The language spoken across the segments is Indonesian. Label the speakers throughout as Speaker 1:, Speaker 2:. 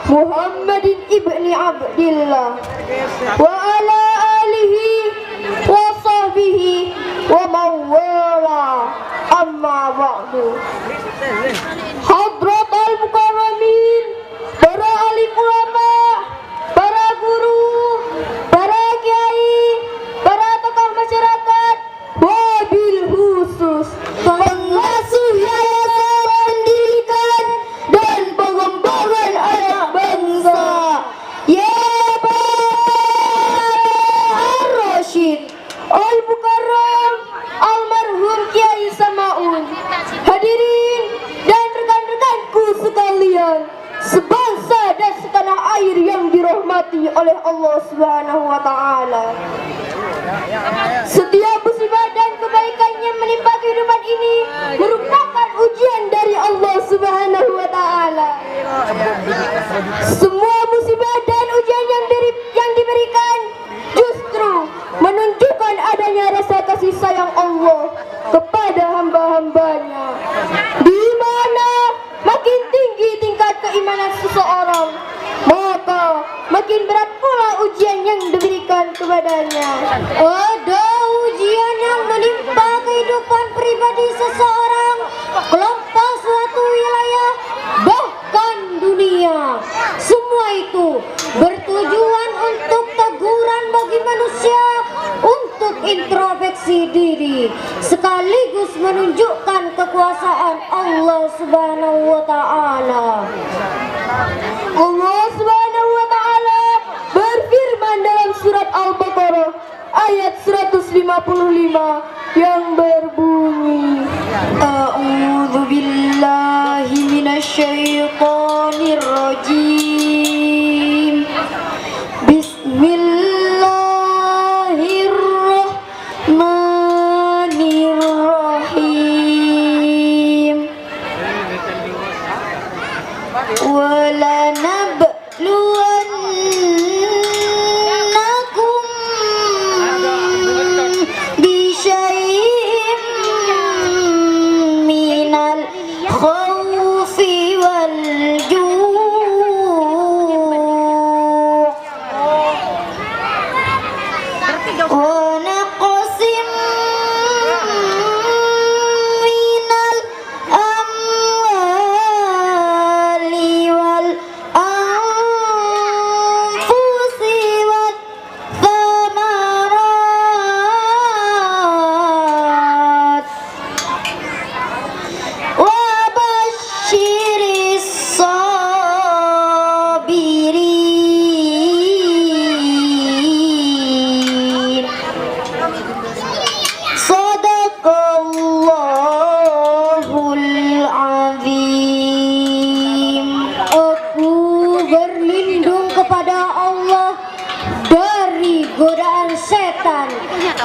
Speaker 1: Muhammadin ibni Abdillah wa ala alihi wa sahbihi wa mawala amma ba'du. Hadrat al-mukarramin, para alim ulama, para guru, para kiai, para tokoh masyarakat, wabil khusus pengasuh yayasan pendidikan dan pengembangan anak bangsa, ya Ar-Rasyid Al-Mukarram Almarhum Kiai Samaun, hadirin dan rekan-rekanku sekalian, sebangsa dan setanah air yang dirahmati oleh Allah Subhanahu wa taala. Setiap musibah dan kebaikan yang menimpa kehidupan ini merupakan ujian dari Allah Subhanahu wa taala. Semua musibah dan ujian yang diberikan justru menunjukkan adanya rasa kasih sayang Allah kepada hamba-hambanya, di mana makin tinggi tingkat keimanan seseorang, maka makin berat pula ujian yang diberikan kepadanya. Ada ujian yang menimpa kehidupan pribadi seseorang, kelompok suatu wilayah, bahkan dunia. Semua itu bertujuan untuk teguran bagi manusia untuk introspeksi diri, sekaligus menunjukkan kekuasaan Allah Subhanahu wa taala. Allah Subhanahu wa taala berfirman dalam surat Al-Baqarah ayat 155 yang berbunyi, A'udzu billahi minasyaitonir rajim. Bismillahirrahmanirrahim. Wala nabluwannakum bisyai'in minal khawfi wal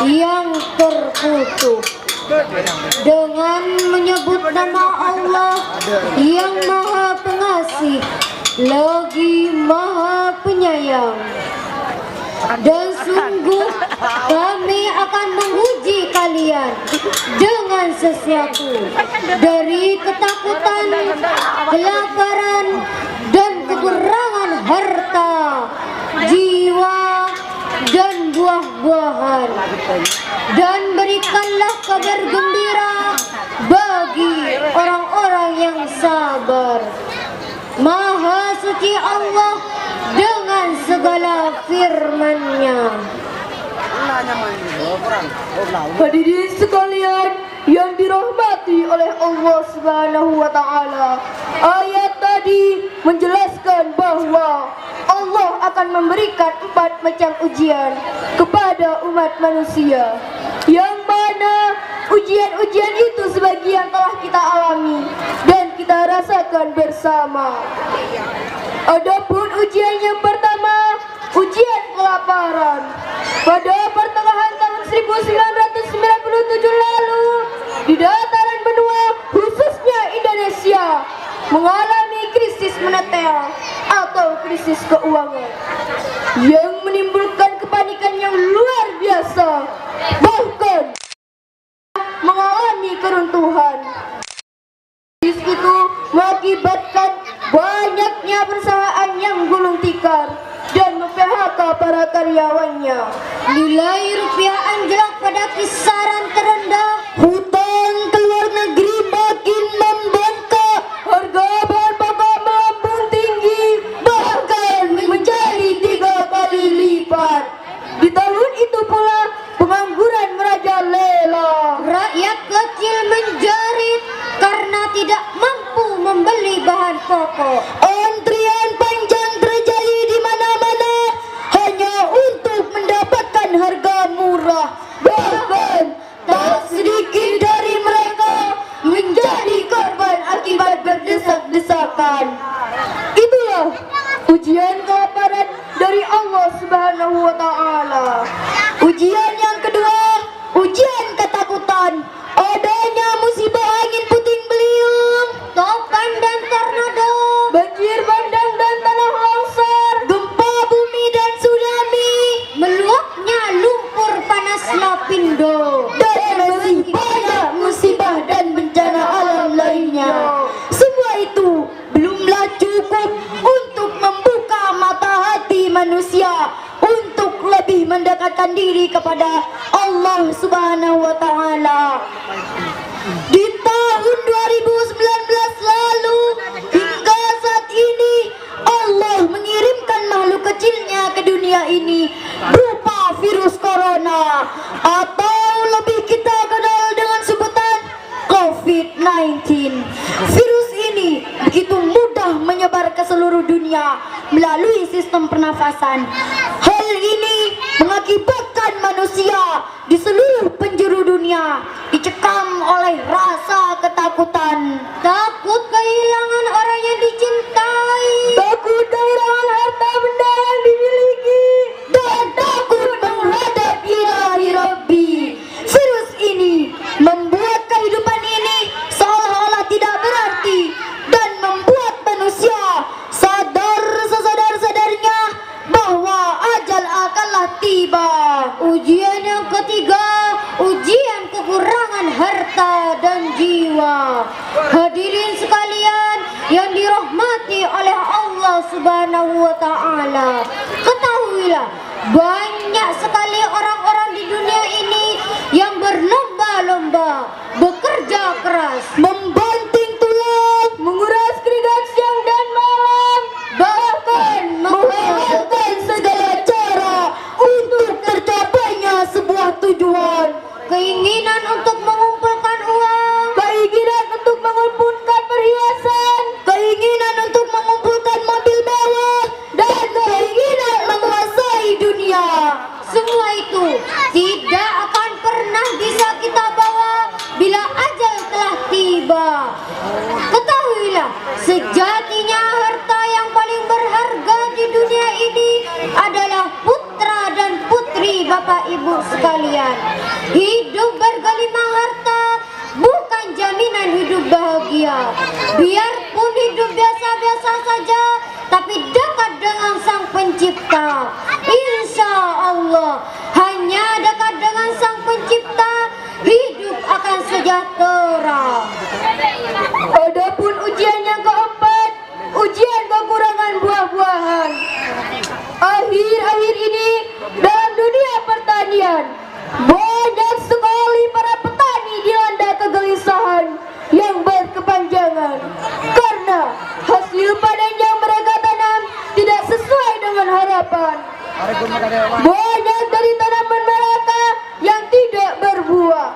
Speaker 1: yang terkutuk dengan menyebut nama Allah yang Maha Pengasih lagi Maha Penyayang. Dan sungguh kami akan menguji kalian dengan sesuatu dari ketakutan, kelaparan, dan kekurangan harta, jiwa, dan buah-buahan. Dan berikanlah kabar gembira bagi orang-orang yang sabar. Maha suci Allah dengan segala firman-Nya. Hadirin sekalian yang dirahmati oleh Allah Subhanahu wa taala, ayat tadi menjelaskan bahwa Allah akan memberikan 4 macam ujian kepada umat manusia, yang mana ujian-ujian itu sebagian telah kita alami dan kita rasakan bersama. Adapun ujian yang pertama, ujian kelaparan. Pada pertengahan tahun 1997 lalu, di dataran benua khususnya Indonesia mengalami krisis moneter atau krisis keuangan yang menimbulkan kepanikan yang luar biasa, bahkan mengalami keruntuhan. Krisis itu mengakibatkan banyaknya perusahaan yang semua karyawannya.
Speaker 2: Nilai rupiah anjlok pada kisaran terendah.
Speaker 1: Hutang ke luar negeri makin membengkak. Harga bahan pokok melambung tinggi, bahkan menjadi 3 kali lipat. Di tahun itu pula pengangguran merajalela.
Speaker 2: Rakyat kecil menjerit karena tidak mampu membeli bahan pokok.
Speaker 1: Antrian panjang terjadi di mana-mana hanya untuk mendapatkan harga murah. Bahkan tak sedikit dari mereka menjadi korban akibat berdesak-desakan. Itulah ujian kelaparan dari Allah Subhanahu wa Ta'ala. Ujian yang kedua, ujian ketakutan. Adanya musibah angin puting beliung,
Speaker 2: Topan dan tornado,
Speaker 1: banjir bandang dan tanah longsor, gempa bumi dan tsunami,
Speaker 2: meluapnya lumpur panas Lapindo,
Speaker 1: dan masih banyak musibah dan bencana alam lainnya. Semua itu belumlah cukup untuk membuka mata hati manusia untuk lebih mendekatkan diri kepada Allah Subhanahu wa Ta'ala. Di tahun 2019 lalu hingga saat ini Allah mengirimkan makhluk kecilnya ke dunia ini berupa virus corona, atau lebih kita kenal dengan sebutan COVID-19. Virus ini begitu mudah menyebar ke seluruh dunia melalui sistem pernafasan. Hal ini mengakibatkan manusia di seluruh penjuru dunia dicekam oleh rasa ketakutan.
Speaker 2: takut kehilangan orang yang dicintai,
Speaker 1: Takut kehilangan harta benda yang dimiliki, dan takut menghadap ilahi Rabbi. Virus ini membuat kehidupan ini seolah-olah tidak berarti dan membuat manusia sadar sesadar-sadarnya bahwa ajal akanlah tiba.
Speaker 2: ujian yang ketiga, ujian kekurangan harta dan jiwa. Hadirin sekalian yang dirahmati oleh Allah Subhanahu wa Ta'ala, ketahuilah banyak sekali orang-orang di dunia ini yang berlomba-lomba bekerja keras,
Speaker 1: Membanting tulang, menguras keringat siang dan malam, bahkan menghalalkan segala cara untuk tercapainya sebuah tujuan.
Speaker 2: keinginan untuk mengumpulkan uang,
Speaker 1: Keinginan untuk mengumpulkan perhiasan, keinginan untuk mengumpulkan mobil mewah, dan keinginan menguasai dunia.
Speaker 2: semua itu tidak akan pernah bisa kita bawa bila ajal telah tiba. Ketahuilah, sejatinya harta yang paling berharga di dunia ini adalah putra dan putri Bapak Ibu sekalian. Hidup bergelimang harta bukan jaminan hidup bahagia. Biarpun hidup biasa-biasa saja, tapi dekat dengan Sang Pencipta. Insya Allah, hanya dekat dengan Sang Pencipta, hidup akan sejahtera.
Speaker 1: Adapun ujian yang keempat, ujian kekurangan buah-buahan. Akhir-akhir ini dalam dunia pertanian, banyak sekali para petani dilanda kegelisahan yang berkepanjangan karena hasil panen yang mereka tanam tidak sesuai dengan harapan. Banyak dari tanaman mereka yang tidak berbuah.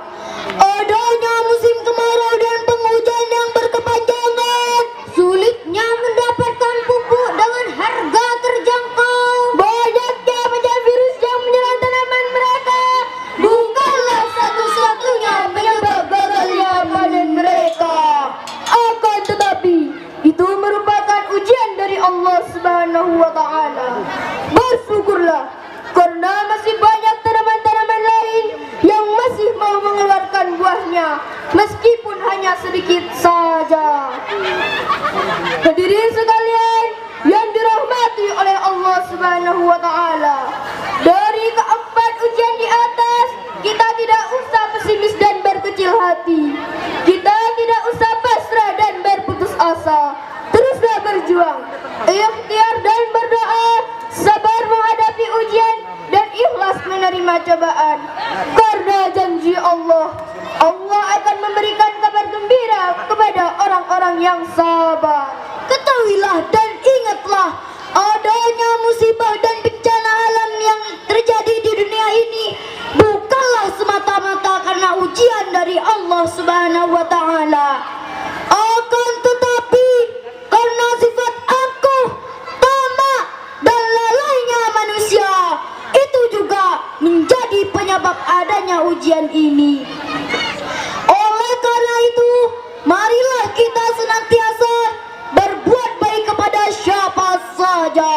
Speaker 1: Adanya musim kemarau dan penghujan yang berkepanjangan,
Speaker 2: Sulitnya mendapatkan pupuk dengan harga terjangkau.
Speaker 1: banyaknya macam virus yang menyerang tanaman mereka bukanlah satu-satunya penyebab gagalnya panen mereka. Akan tetapi itu merupakan ujian dari Allah Subhanahu wa Ta'ala. Bersyukurlah karena masih banyak tanaman-tanaman lain yang masih mau mengeluarkan buahnya meskipun hanya sedikit saja. Hadirin sekalian yang dirahmati oleh Allah Subhanahu wa Ta'ala, dari keempat ujian di atas, kita tidak usah pesimis dan berkecil hati. Kita tidak usah pasrah dan berputus asa. Teruslah berjuang, ikhtiar dan berdoa, sabar menghadapi ujian ikhlas menerima cobaan. Karena janji Allah, Allah akan memberikan kabar gembira kepada orang-orang yang sabar. Ketahuilah dan ingatlah, adanya musibah dan bencana alam yang terjadi di dunia ini bukanlah semata-mata karena ujian dari Allah Subhanahu wa taala. Akan tetapi karena sifat angkuh, tamak dan lalainya manusia, itu juga menjadi penyebab adanya ujian ini. Oleh karena itu, marilah kita senantiasa berbuat baik kepada siapa saja,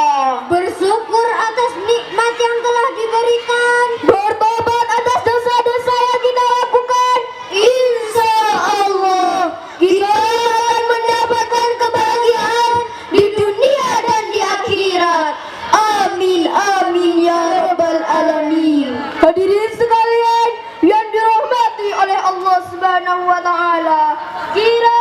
Speaker 2: Bersyukur atas nikmat yang telah diberikan.
Speaker 1: bertobat atas dosa-dosa yang kita lakukan. Insya Allah kita akan mendapatkan kebahagiaan di dunia dan di akhirat. Amin amin ya rabbal alamin. Hadirin sekalian yang dirahmati oleh Allah Subhanahu wa taala, kira